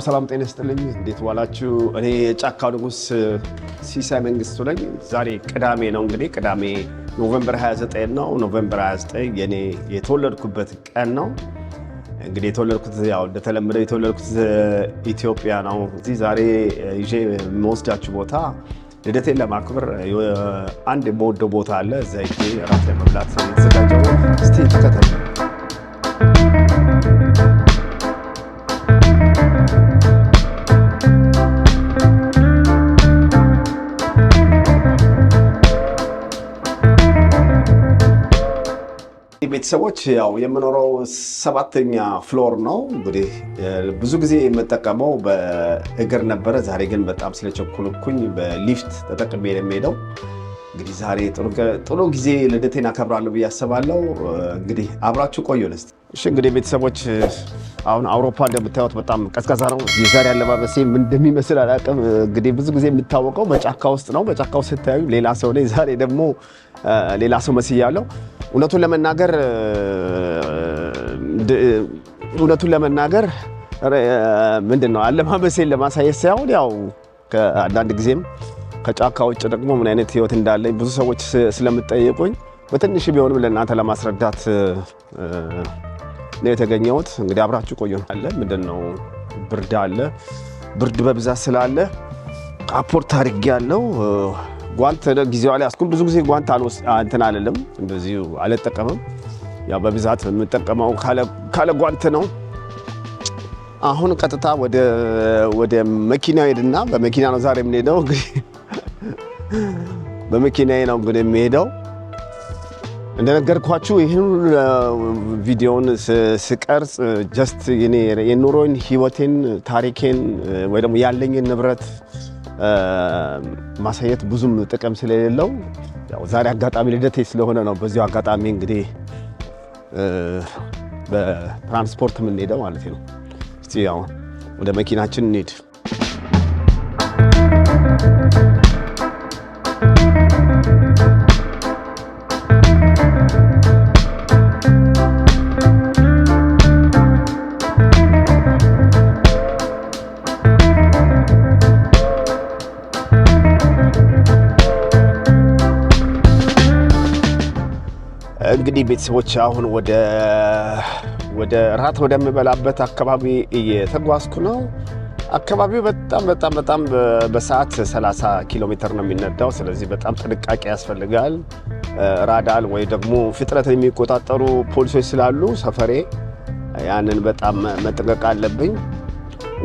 ሰላም ጤና ይስጥልኝ እንዴት ዋላችሁ እኔ ጫካው ንጉስ ሲሳይ መንግስቱ ነኝ ዛሬ ቅዳሜ ነው እንግዲህ ቅዳሜ ኖቬምበር 29 ነው ኖቬምበር 29 የኔ የተወለድኩበት ቀን ነው እንግዲህ የተወለድኩት ያው እንደተለመደው የተወለድኩት ኢትዮጵያ ነው እዚህ ዛሬ ይዤ የምወስዳችሁ ቦታ ልደቴን ለማክበር አንድ የምወደው ቦታ አለ እዛ ይዤ ራት ለመብላት የተዘጋጀው እስቲ ተከታተሉ ቤተሰቦች ያው የምኖረው 7ኛ ፍሎር ነው እንግዲህ ብዙ ጊዜ የምጠቀመው በእግር ነበር ዛሬ ግን በጣም ስለቸኮልኩኝ በሊፍት ተጠቅሜ የምሄደው እንግዲህ ዛሬ ጥሩ ጊዜ ልደቴን አከብራለሁ ብዬ አስባለሁ እንግዲህ አብራችሁ ቆዩን እስቲ እሺ እንግዲህ ቤተሰቦች አሁን አውሮፓ እንደምታዩት በጣም ቀዝቃዛ ነው ዛሬ አለባበሴ ምን እንደሚመስል አላውቅም እንግዲህ ብዙ ጊዜ የምታወቀው በጫካ ውስጥ ነው በጫካው ስታዩ ሌላ ሰው ላይ ዛሬ ደግሞ ሌላ ሰው መስያለሁ እውነቱን ለመናገር ምንድነው አለባበሴን ለማሳየት ሳይሆን ያው ከአንዳንድ ጊዜም ከጫካ ውጭ ደግሞ ምን አይነት ህይወት እንዳለኝ ብዙ ሰዎች ስለምጠይቁኝ በትንሽ ቢሆንም ለእናንተ ለማስረዳት ነው የተገኘሁት እንግዲህ አብራችሁ ቆዩን አለ ምንድነው ብርድ አለ ብርድ በብዛት ስላለ ካፖርት አድርጌያለሁ ጓንት ጊዜው ላይ አስኩን ብዙ ጊዜ ጓንት እንትን አይደለም እንደዚህ አልጠቀምም ያው በብዛት የምጠቀመው ካለ ጓንት ነው አሁን ቀጥታ ወደ መኪና ሄድና በመኪና ነው ዛሬ የምንሄደው እንግዲህ በመኪናዬ ነው እንግዲህ የምሄደው እንደነገርኳችሁ ይሄን ቪዲዮን ስቀርጽ ጀስት የኑሮን ህይወቴን ታሪኬን ወይ ደግሞ ያለኝን ንብረት ማሳየት ብዙም ጥቅም ስለሌለው ያው ዛሬ አጋጣሚ ልደቴ ስለሆነ ነው በዚሁ አጋጣሚ እንግዲህ በትራንስፖርት ምን ሄደው ማለት ነው እስቲ ያው ወደ መኪናችን እንሂድ እንግዲህ ቤተሰቦች አሁን ወደ ራት ወደምበላበት አካባቢ እየተጓዝኩ ነው አካባቢው በጣም በሰዓት 30 ኪሎ ሜትር ነው የሚነዳው ስለዚህ በጣም ጥንቃቄ ያስፈልጋል ራዳል ወይ ደግሞ ፍጥነት የሚቆጣጠሩ ፖሊሶች ስላሉ ሰፈሬ ያንን በጣም መጠንቀቅ አለብኝ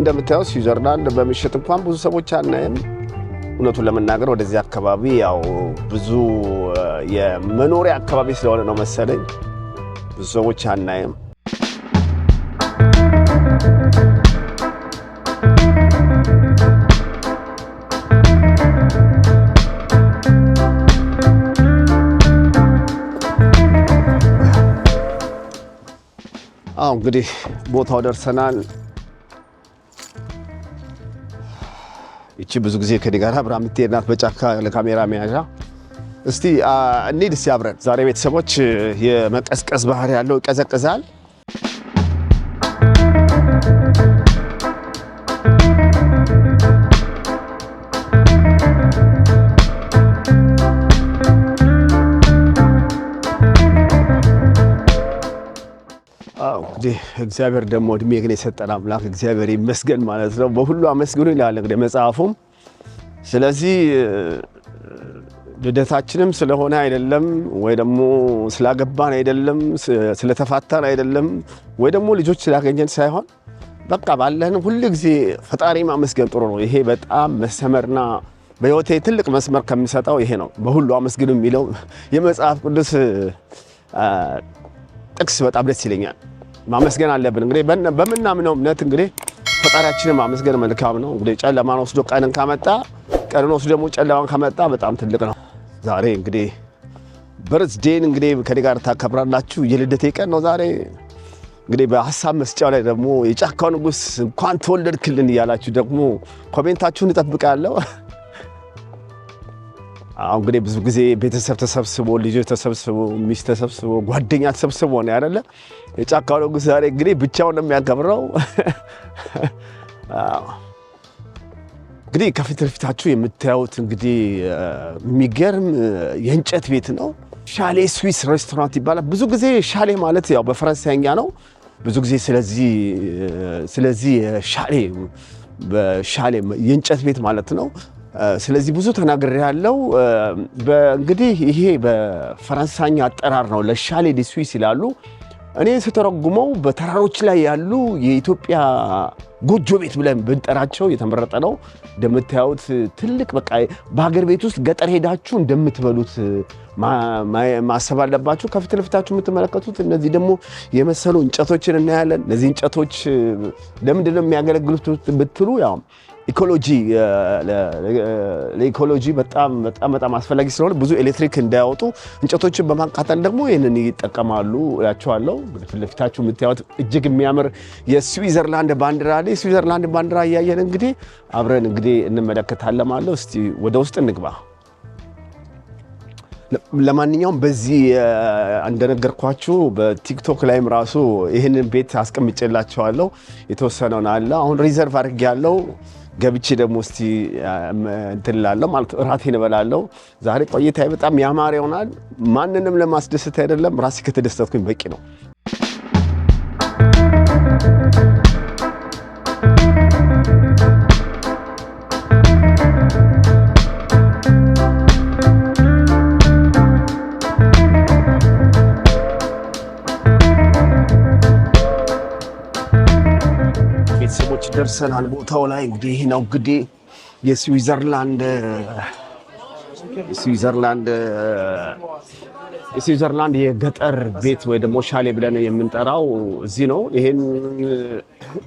እንደምታዩት ስዊዘርላንድ በምሽት እንኳን ብዙ ሰዎች አናይም እውነቱን ለመናገር ወደዚህ አካባቢ ያው ብዙ የመኖሪያ አካባቢ ስለሆነ ነው መሰለኝ ብዙ ሰዎች አናይም እንግዲህ ቦታው ደርሰናል እቺ ብዙ ጊዜ ከኔ ጋር አብራ የምትሄድናት በጫካ ለካሜራ መያዣ እስቲ እንሂድ እስቲ አብረን ዛሬ ቤተሰቦች የመቀዝቀዝ ባህሪ ያለው ይቀዘቅዛል እግዚአብሔር ደግሞ እድሜ ግን የሰጠን አምላክ እግዚአብሔር ይመስገን ማለት ነው በሁሉ አመስግኑ ይላል እንግዲህ መጽሐፉም ስለዚህ ልደታችንም ስለሆነ አይደለም ወይ ደግሞ ስላገባን አይደለም ስለተፋታን አይደለም ወይ ደግሞ ልጆች ስላገኘን ሳይሆን በቃ ባለን ሁሉ ጊዜ ፈጣሪ ማመስገን ጥሩ ነው ይሄ በጣም መስመርና በህይወቴ ትልቅ መስመር ከሚሰጠው ይሄ ነው በሁሉ አመስግኑ የሚለው የመጽሐፍ ቅዱስ ጥቅስ በጣም ደስ ይለኛል ማመስገን አለብን እንግዲህ በመናምነው እምነት እንግዲህ ፈጣሪያችንን ማመስገን መልካም ነው እንግዲህ ጨለማን ወስዶ ቀንን ካመጣ ቀንን ወስዶ ደግሞ ጨለማን ካመጣ በጣም ትልቅ ነው ዛሬ እንግዲህ በርዝዴን እንግዲህ ከኔ ጋር ታከብራላችሁ የልደቴ ቀን ነው ዛሬ እንግዲህ በሐሳብ መስጫው ላይ ደግሞ የጫካው ንጉስ እንኳን ተወለድክልን እያላችሁ ደግሞ ኮሜንታችሁን እጠብቃለሁ አሁን እንግዲህ ብዙ ጊዜ ቤተሰብ ተሰብስቦ ልጆች ተሰብስቦ ሚስት ተሰብስቦ ጓደኛ ተሰብስቦ ነው አይደለ? የጫካው ንጉስ ዛሬ እንግዲህ ብቻውን ነው የሚያከብረው። እንግዲህ ከፊት ለፊታችሁ የምታዩት እንግዲህ የሚገርም የእንጨት ቤት ነው። ሻሌ ስዊስ ሬስቶራንት ይባላል። ብዙ ጊዜ ሻሌ ማለት ያው በፈረንሳይኛ ነው። ብዙ ጊዜ ስለዚህ ሻሌ የእንጨት ቤት ማለት ነው። ስለዚህ ብዙ ተናግሬ ያለው እንግዲህ ይሄ በፈረንሳይኛ አጠራር ነው። ለሻሌ ዲ ስዊስ ይላሉ። እኔ ስተረጉመው በተራሮች ላይ ያሉ የኢትዮጵያ ጎጆ ቤት ብለን ብንጠራቸው የተመረጠ ነው። እንደምታዩት ትልቅ በቃ በሀገር ቤት ውስጥ ገጠር ሄዳችሁ እንደምትበሉት ማሰብ አለባችሁ። ከፊት ለፊታችሁ የምትመለከቱት እነዚህ ደግሞ የመሰሉ እንጨቶችን እናያለን። እነዚህ እንጨቶች ለምንድን ነው የሚያገለግሉት ብትሉ ያው ለኢኮሎጂ በጣም አስፈላጊ ስለሆነ ብዙ ኤሌክትሪክ እንዳያወጡ እንጨቶችን በማቃጠል ደግሞ ይህንን ይጠቀማሉ እላቸዋለሁ። ፊት ለፊታችሁ የምታዩት እጅግ የሚያምር የስዊዘርላንድ ባንዲራ አለ። የስዊዘርላንድ ባንዲራ እያየን እንግዲህ አብረን እንግዲህ እንመለከታለን ማለት ነው። እስቲ ወደ ውስጥ እንግባ። ለማንኛውም በዚህ እንደነገርኳችሁ በቲክቶክ ላይም ራሱ ይህንን ቤት አስቀምጬላቸዋለሁ። የተወሰነውን አለ አሁን ሪዘርቭ አድርጌያለሁ። ገብቼ ደግሞ እስቲ እንትን እላለሁ ማለት እራቴን እበላለሁ። ዛሬ ቆይታዬ በጣም ያማረ ይሆናል። ማንንም ለማስደሰት አይደለም፣ ራሴ ከተደሰትኩኝ በቂ ነው። ቤተሰቦች ደርሰናል ቦታው ላይ። እንግዲህ ይህ ነው እንግዲህ የስዊዘርላንድ የገጠር ቤት ወይ ደግሞ ሻሌ ብለን የምንጠራው እዚህ ነው። ይሄን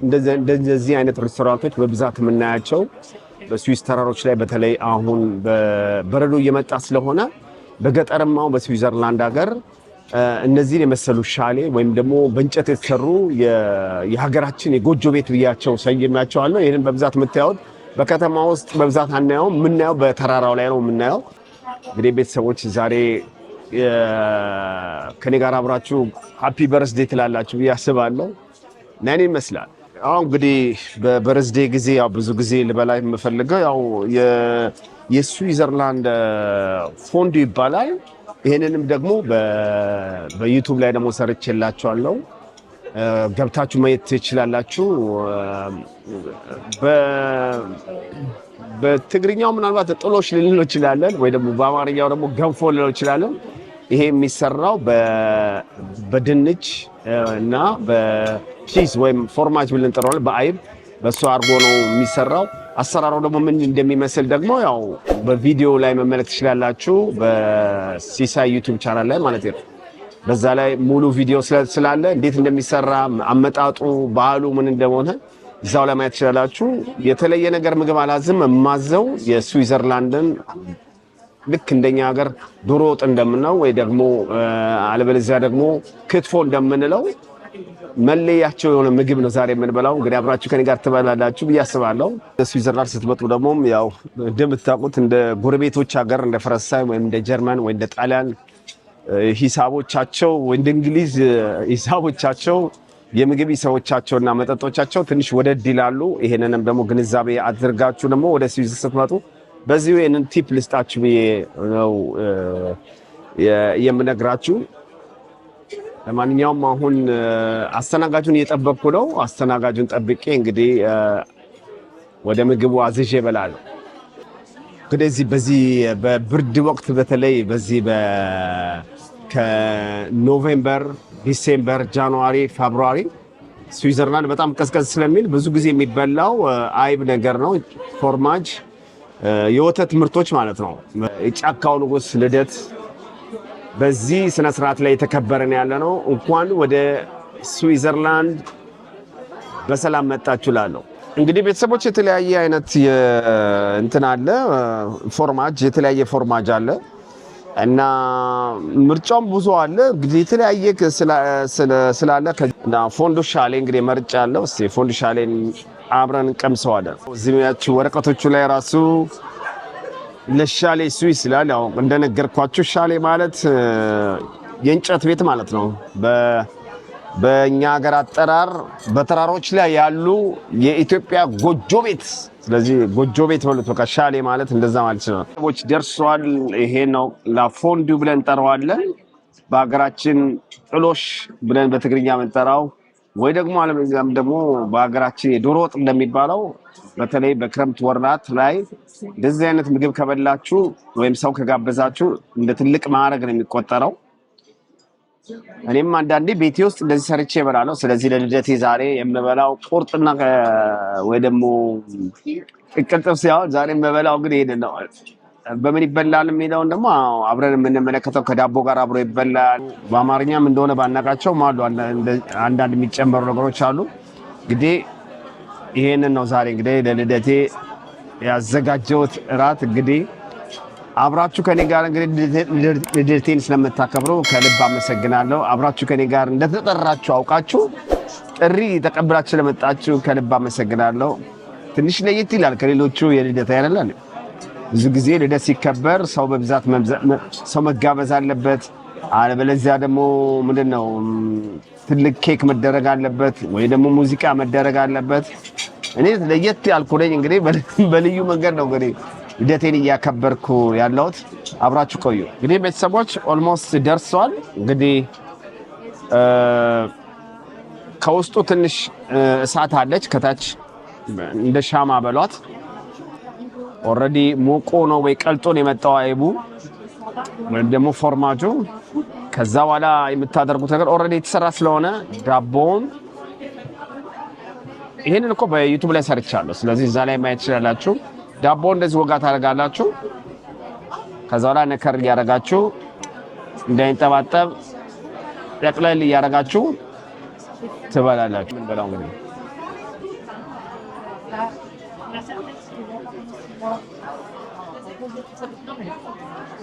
እንደዚህ አይነት ሬስቶራንቶች በብዛት የምናያቸው በስዊስ ተራሮች ላይ በተለይ አሁን በበረዶ እየመጣ ስለሆነ በገጠርማው በስዊዘርላንድ ሀገር እነዚህን የመሰሉ ሻሌ ወይም ደግሞ በእንጨት የተሰሩ የሀገራችን የጎጆ ቤት ብያቸው ሰይሜያቸዋለሁ። ይህንን በብዛት የምታዩት በከተማ ውስጥ በብዛት አናየውም። የምናየው በተራራው ላይ ነው የምናየው። እንግዲህ ቤተሰቦች ዛሬ ከኔ ጋር አብራችሁ ሃፒ በርዝዴ ትላላችሁ ብዬ አስባለሁ። ነን ይመስላል። አሁን እንግዲህ በበርዝዴ ጊዜ ያው ብዙ ጊዜ ልበላ የምፈልገው ያው የስዊዘርላንድ ፎንዱ ይባላል። ይሄንንም ደግሞ በዩቲዩብ ላይ ደግሞ ሰርቼላችኋለሁ። ገብታችሁ ማየት ትችላላችሁ። በትግርኛው ምናልባት ጥሎሽ ልንለው እንችላለን ወይ ደግሞ በአማርኛው ደግሞ ገንፎ ልንለው እንችላለን። ይሄ የሚሰራው በድንች እና በቺዝ ወይም ፎርማጅ ብለን እንጠራዋለን። በአይብ በሱ አድርጎ ነው የሚሰራው። አሰራሩ ደግሞ ምን እንደሚመስል ደግሞ ያው በቪዲዮ ላይ መመለከት ትችላላችሁ፣ በሲሳይ ዩቲዩብ ቻናል ላይ ማለት ነው። በዛ ላይ ሙሉ ቪዲዮ ስላለ እንዴት እንደሚሰራ አመጣጡ፣ ባህሉ ምን እንደሆነ እዛው ላይ ማየት ትችላላችሁ። የተለየ ነገር ምግብ አላዝም። የማዘው የስዊዘርላንድን ልክ እንደኛ ሀገር ዶሮ ወጥ እንደምንለው ወይ ደግሞ አለበለዚያ ደግሞ ክትፎ እንደምንለው መለያቸው የሆነ ምግብ ነው ዛሬ የምንበላው። እንግዲህ አብራችሁ ከኔ ጋር ትበላላችሁ ብዬ አስባለሁ። ስዊዘርላንድ ስትመጡ ደግሞ ያው እንደምታውቁት እንደ ጎረቤቶች ሀገር እንደ ፈረንሳይ ወይም እንደ ጀርመን ወይ እንደ ጣሊያን ሂሳቦቻቸው ወይ እንደ እንግሊዝ ሂሳቦቻቸው የምግብ ሂሳቦቻቸውና መጠጦቻቸው ትንሽ ወደድ ይላሉ። ይሄንንም ደግሞ ግንዛቤ አድርጋችሁ ደግሞ ወደ ስዊዝ ስትመጡ በዚሁ ይሄንን ቲፕ ልስጣችሁ ብዬ ነው የምነግራችሁ። ለማንኛውም አሁን አስተናጋጁን እየጠበቅኩ ነው። አስተናጋጁን ጠብቄ እንግዲህ ወደ ምግቡ አዝዤ እበላለሁ። እንግዲህ በዚህ በብርድ ወቅት በተለይ በዚህ ከኖቬምበር፣ ዲሴምበር፣ ጃንዋሪ፣ ፌብሩዋሪ ስዊዘርላንድ በጣም ቀዝቀዝ ስለሚል ብዙ ጊዜ የሚበላው አይብ ነገር ነው። ፎርማጅ የወተት ምርቶች ማለት ነው። የጫካው ንጉስ ልደት በዚህ ስነ ስርዓት ላይ የተከበረን ያለ ነው። እንኳን ወደ ስዊዘርላንድ በሰላም መጣችሁ ላለው እንግዲህ ቤተሰቦች የተለያየ አይነት እንትን አለ ፎርማጅ የተለያየ ፎርማጅ አለ እና ምርጫውም ብዙ አለ። እንግዲህ የተለያየ ስላለ እና ፎንዱ ሻሌ እንግዲህ መርጫ አለው። እስቲ ፎንዱ ሻሌን አብረን ቀምሰዋለን። እዚህ ያቺ ወረቀቶቹ ላይ ራሱ ለሻሌ ስዊስ ይላል። ያው እንደነገርኳችሁ ሻሌ ማለት የእንጨት ቤት ማለት ነው። በእኛ ሀገር አጠራር በተራሮች ላይ ያሉ የኢትዮጵያ ጎጆ ቤት። ስለዚህ ጎጆ ቤት ማለት በቃ ሻሌ ማለት እንደዛ ማለት ነው። ሰዎች ደርሷል። ይሄ ነው ላፎንዱ ብለን እንጠራዋለን። በሀገራችን ጥሎሽ ብለን በትግርኛ የምንጠራው ወይ ደግሞ አለበለዚያም ደግሞ በሀገራችን የዶሮ ወጥ እንደሚባለው በተለይ በክረምት ወራት ላይ እንደዚህ አይነት ምግብ ከበላችሁ ወይም ሰው ከጋበዛችሁ እንደ ትልቅ ማዕረግ ነው የሚቆጠረው። እኔም አንዳንዴ ቤቴ ውስጥ እንደዚህ ሰርቼ እበላለሁ። ስለዚህ ለልደቴ ዛሬ የምበላው ቁርጥና ወይ ደግሞ ቅቅል ጥብስ ሲሆን ዛሬ የምበላው ግን ይሄንን ነው። በምን ይበላል የሚለውን ደግሞ አብረን የምንመለከተው ከዳቦ ጋር አብሮ ይበላል። በአማርኛም እንደሆነ ባናቃቸው አሉ አንዳንድ የሚጨመሩ ነገሮች አሉ። እንግዲህ ይሄንን ነው ዛሬ እንግዲህ ለልደቴ ያዘጋጀሁት እራት። እንግዲህ አብራችሁ ከኔ ጋር እንግዲህ ልደቴን ስለምታከብሩ ከልብ አመሰግናለሁ። አብራችሁ ከኔ ጋር እንደተጠራችሁ አውቃችሁ ጥሪ ተቀብላችሁ ስለመጣችሁ ከልብ አመሰግናለሁ። ትንሽ ለየት ይላል ከሌሎቹ የልደት አይደለም። ብዙ ጊዜ ልደት ሲከበር ሰው በብዛት ሰው መጋበዝ አለበት። አለበለዚያ ደግሞ ምንድነው ትልቅ ኬክ መደረግ አለበት ወይ ደግሞ ሙዚቃ መደረግ አለበት። እኔ ለየት ያልኩ ነኝ። እንግዲህ በልዩ መንገድ ነው እንግዲህ ልደቴን እያከበርኩ ያለሁት። አብራችሁ ቆዩ። እንግዲህ ቤተሰቦች ኦልሞስት ደርሷል። እንግዲህ ከውስጡ ትንሽ እሳት አለች ከታች እንደ ሻማ በሏት። ኦልሬዲ ሞቆ ነው ወይ ቀልጦ ነው የመጣው አይቡ ወይም ደግሞ ፎርማጆ። ከዛ በኋላ የምታደርጉት ነገር ኦልሬዲ የተሰራ ስለሆነ ዳቦውን ይሄንን እኮ በዩቲዩብ ላይ ሰርቻለሁ። ስለዚህ እዛ ላይ ማየት ትችላላችሁ። ዳቦውን እንደዚህ ወጋ ታደርጋላችሁ። ከዛ በኋላ ነከር እያደረጋችሁ እንዳይንጠባጠብ ጠቅለል እያደረጋችሁ ትበላላችሁ። ምን በላው እንግዲህ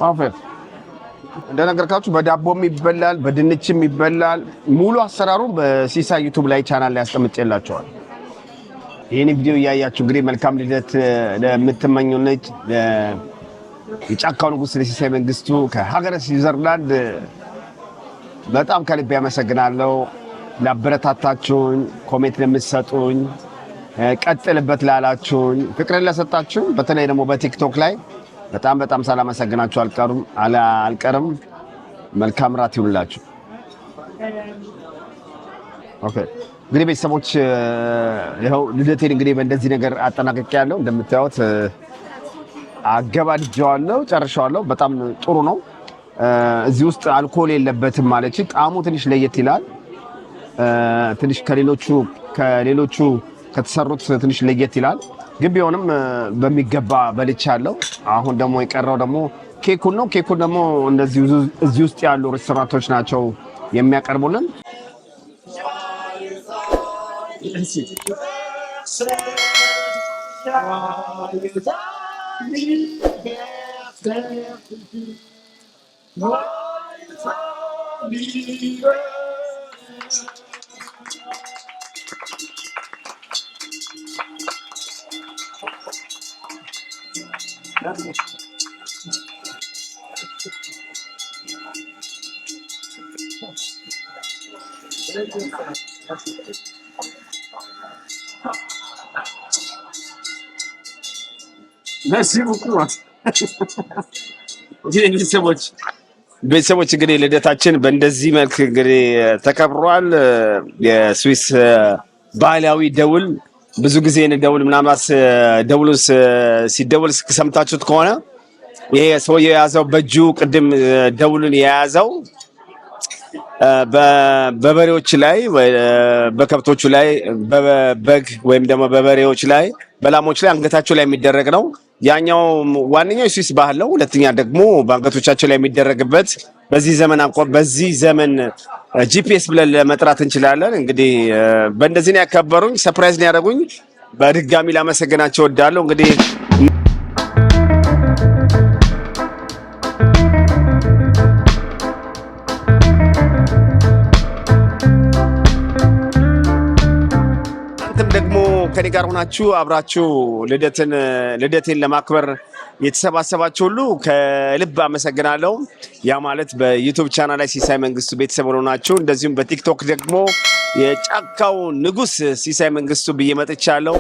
ኦኬ። እንደነገርካችሁ በዳቦም ይበላል፣ በድንችም ይበላል። ሙሉ አሰራሩ በሲሳይ ዩቲዩብ ላይ ቻናል ላይ አስቀምጬላችኋል። ይሄን ቪዲዮ እያያችሁ እንግዲህ መልካም ልደት ለምትመኙ ልጅ የጫካው ንጉስ ለሲሳይ መንግስቱ ከሀገረ ስዊዘርላንድ በጣም ከልብ ያመሰግናለሁ። ላበረታታችሁኝ፣ ኮሜንት ለምትሰጡኝ፣ ቀጥልበት ላላችሁኝ፣ ፍቅርን ለሰጣችሁ በተለይ ደግሞ በቲክቶክ ላይ በጣም ሳላመሰግናችሁ አልቀርም። መልካም ራት ይሁንላችሁ። ኦኬ እንግዲህ ቤተሰቦች ይኸው ልደቴን እንግዲህ በእንደዚህ ነገር አጠናቅቄያለሁ። እንደምታዩት አገባድጄዋለሁ፣ ጨርሼዋለሁ። በጣም ጥሩ ነው። እዚህ ውስጥ አልኮል የለበትም ማለች። ጣዕሙ ትንሽ ለየት ይላል። ትንሽ ከሌሎቹ ከተሰሩት ትንሽ ለየት ይላል። ግን ቢሆንም በሚገባ በልቻለሁ። አሁን ደግሞ የቀረው ደግሞ ኬኩን ነው። ኬኩን ደግሞ እንደዚህ እዚህ ውስጥ ያሉ ሬስቶራንቶች ናቸው የሚያቀርቡልን። Merci beaucoup. ቤተሰቦች እንግዲህ ልደታችን በእንደዚህ መልክ እንግዲህ ተከብሯል። የስዊስ ባህላዊ ደውል ብዙ ጊዜ ደውል ምናምን ደውሉ ሲደውል ሰምታችሁት ከሆነ ይሄ ሰውዬው የያዘው በእጁ ቅድም ደውሉን የያዘው በበሬዎች ላይ በከብቶቹ ላይ በበግ ወይም ደግሞ በበሬዎች ላይ በላሞች ላይ አንገታቸው ላይ የሚደረግ ነው። ያኛው ዋነኛው የስዊስ ባህል ነው። ሁለተኛ ደግሞ በአንገቶቻቸው ላይ የሚደረግበት በዚህ ዘመን ጂፒኤስ ብለን ለመጥራት እንችላለን። እንግዲህ በእንደዚህ ነው ያከበሩኝ፣ ሰርፕራይዝ ነው ያደረጉኝ። በድጋሚ ላመሰግናቸው እወዳለሁ። እንግዲህ ደግሞ ከኔ ጋር ሆናችሁ አብራችሁ ልደቴን ለማክበር የተሰባሰባችሁ ሁሉ ከልብ አመሰግናለሁ። ያ ማለት በዩቲዩብ ቻናል ላይ ሲሳይ መንግስቱ ቤተሰብ ሆናችሁ እንደዚሁም በቲክቶክ ደግሞ የጫካው ንጉስ ሲሳይ መንግስቱ ብዬ መጥቻለሁ።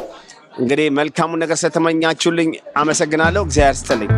እንግዲህ መልካሙን ነገር ስለተመኛችሁልኝ አመሰግናለሁ። እግዚአብሔር ይስጥልኝ።